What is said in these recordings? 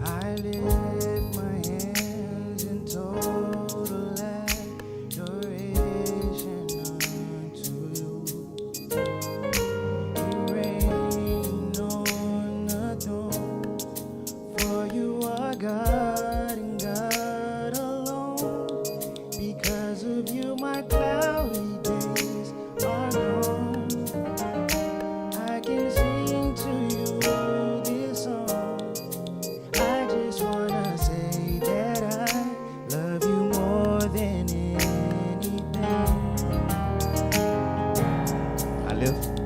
I lift my hands in total adoration unto you. You reign on the throne, for you are God and God alone. Because of you, my cloudy days are gone. I can sing to you this song. I just wanna say that I love you more than anything. I lift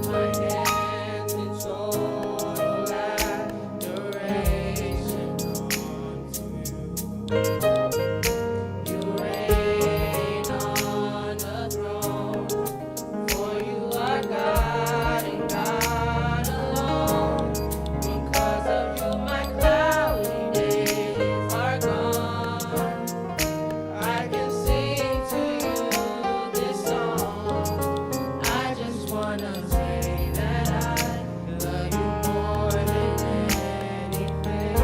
my hands in total adoration unto you. You reign on the throne, for you are God and God alone. Because of you, my cloudy days are gone. I can sing to you this song. I just wanna say that I love you more than anything.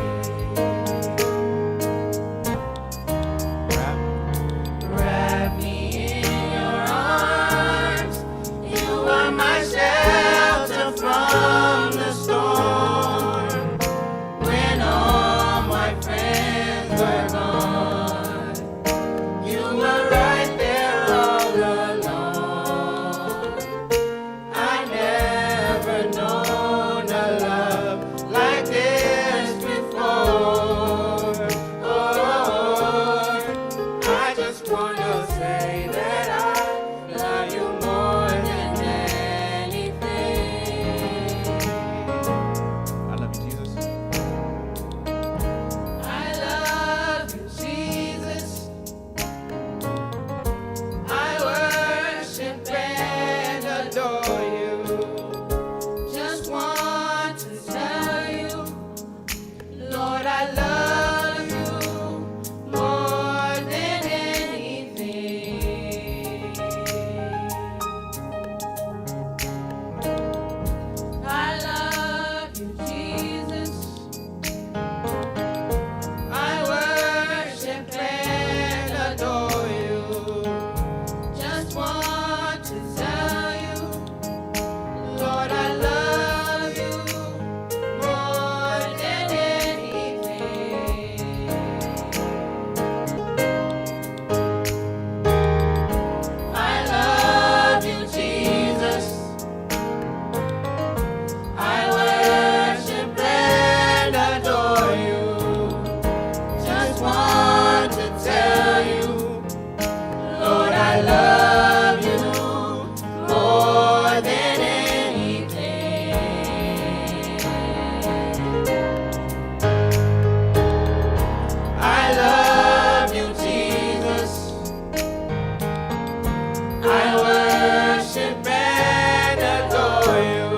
Wrap me in your arms. You are my shelter from the storm. When all my friends were gone, you were right there all along. I never known a love like this before. Oh, I just wanna say that I love you more than anything. I love you, Jesus. I love you, Jesus. I worship and adore you. Just want to tell you, Lord, I love you more than anything. I love you, Jesus. I worship and adore you. Just want to tell you, Lord, I love you more than anything. I love you, Jesus. I worship and adore you. Just want to tell you, Lord, I love you more than anything. I love you, Jesus. I worship and adore you.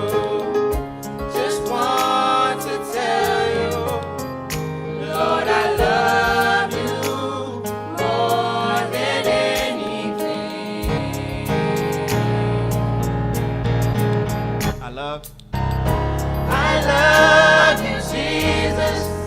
Just want to tell you, Lord, I love you more than anything. I love you, Jesus.